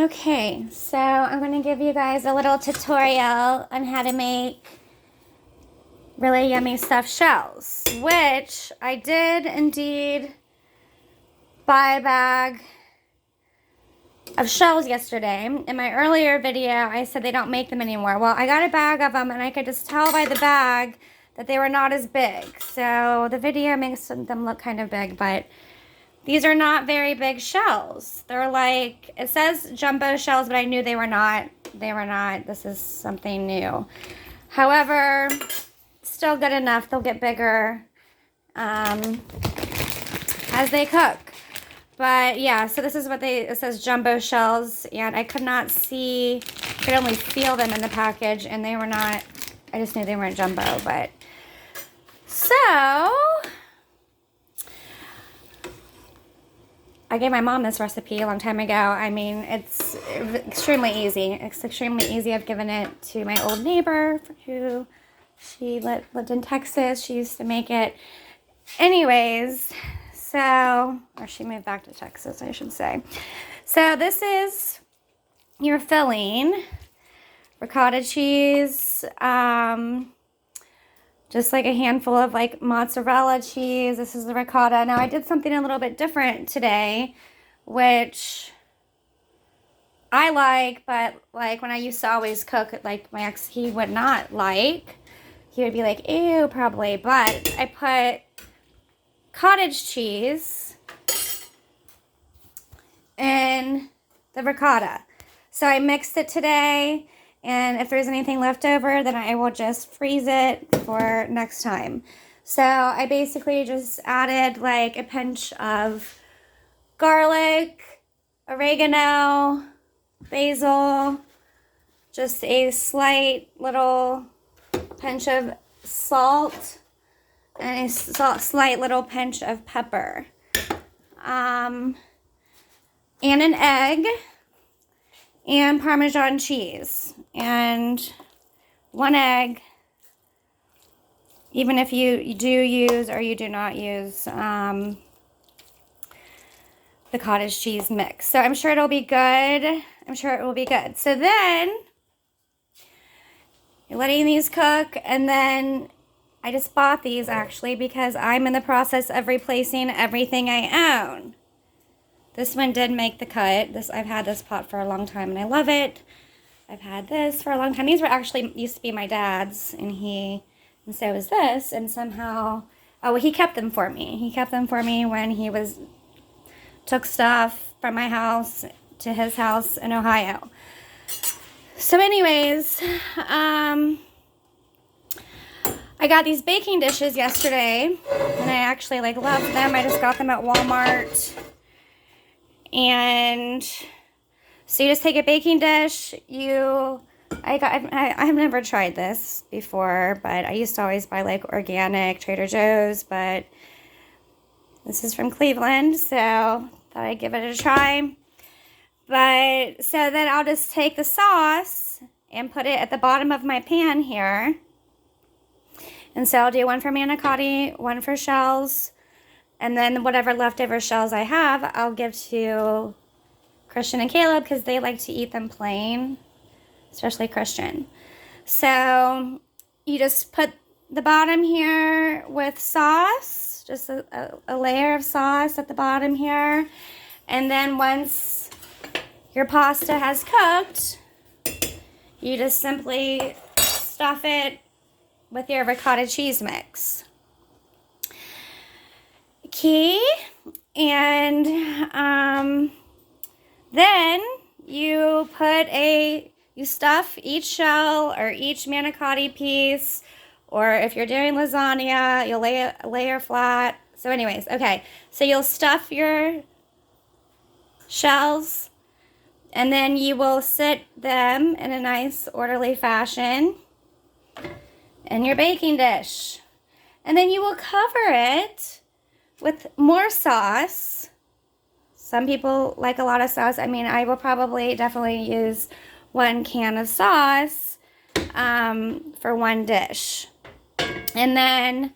Okay, so I'm going to give you guys a little tutorial on how to make really yummy stuffed shells, which I did indeed buy a bag of shells yesterday. In my earlier video, I said they don't make them anymore. Well, I got a bag of them, and I could just tell by the bag that they were not as big. So the video makes them look kind of big, but these are not very big shells. They're like, it says jumbo shells, but I knew they were not. They were not. This is something new. However, still good enough. They'll get bigger as they cook. But yeah, so this is what it says jumbo shells, and I could not see, I could only feel them in the package, and they were not, I just knew they weren't jumbo, but. So, I gave my mom this recipe a long time ago. I mean, it's extremely easy. It's extremely easy. I've given it to my old neighbor who she lived in Texas. She used to make it. Anyways, so, or she moved back to Texas, I should say. So this is your filling. Ricotta cheese, just like a handful of like mozzarella cheese. This is the ricotta. Now I did something a little bit different today, which I like, but like when I used to always cook, like my ex, he would not like. He would be like, ew, probably. But I put cottage cheese in the ricotta. So I mixed it today. And if there's anything left over, then I will just freeze it for next time. So I basically just added like a pinch of garlic, oregano, basil, just a slight little pinch of salt, and a slight little pinch of pepper. And an egg. And Parmesan cheese, and one egg, even if you do use or you do not use the cottage cheese mix. So I'm sure it'll be good. I'm sure it will be good. So then you're letting these cook, and then I just bought these actually because I'm in the process of replacing everything I own. This one did make the cut. I've had this pot for a long time, and I love it. I've had this for a long time. These were actually used to be my dad's, and so is this. And somehow, well, he kept them for me. He kept them for me when he took stuff from my house to his house in Ohio. So anyways, I got these baking dishes yesterday, and I actually love them. I just got them at Walmart. And so you just take a baking dish. I've never tried this before, but I used to always buy like organic Trader Joe's, but this is from Cleveland, so thought I'd give it a try. But so then I'll just take the sauce and put it at the bottom of my pan here. And so I'll do one for manicotti, one for shells. And then whatever leftover shells I have, I'll give to Christian and Caleb because they like to eat them plain, especially Christian. So you just put the bottom here with sauce, just a layer of sauce at the bottom here. And then once your pasta has cooked, you just simply stuff it with your ricotta cheese mix. And then you stuff each shell or each manicotti piece, or if you're doing lasagna, you'll lay a layer flat. So anyways, okay, so you'll stuff your shells, and then you will sit them in a nice orderly fashion in your baking dish, and then you will cover it with more sauce. Some people like a lot of sauce. I mean, I will definitely use 1 can of sauce for one dish. And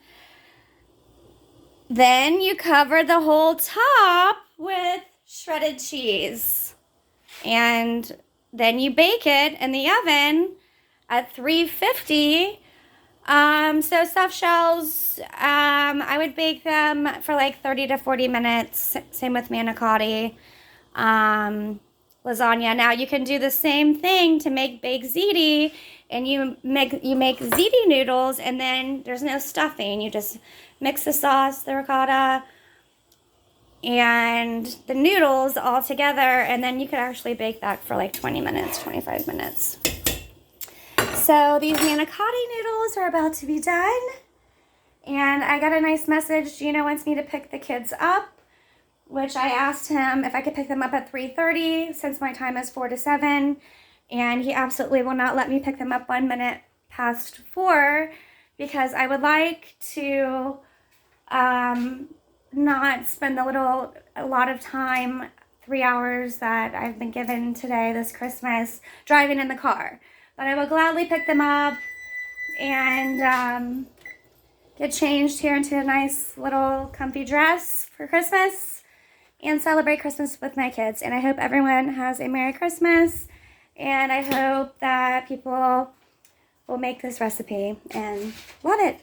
then you cover the whole top with shredded cheese. And then you bake it in the oven at 350. So stuffed shells, I would bake them for like 30 to 40 minutes. Same with manicotti. Lasagna. Now you can do the same thing to make baked ziti, and you make ziti noodles, and then there's no stuffing. You just mix the sauce, the ricotta, and the noodles all together, and then you could actually bake that for like 20 minutes, 25 minutes. So these manicotti noodles are about to be done, and I got a nice message. Gina wants me to pick the kids up, which I asked him if I could pick them up at 3:30 since my time is 4 to 7, and he absolutely will not let me pick them up 1 minute past 4 because I would like to not spend a lot of time, 3 hours that I've been given today this Christmas, driving in the car. But I will gladly pick them up and get changed here into a nice little comfy dress for Christmas and celebrate Christmas with my kids. And I hope everyone has a Merry Christmas, and I hope that people will make this recipe and love it.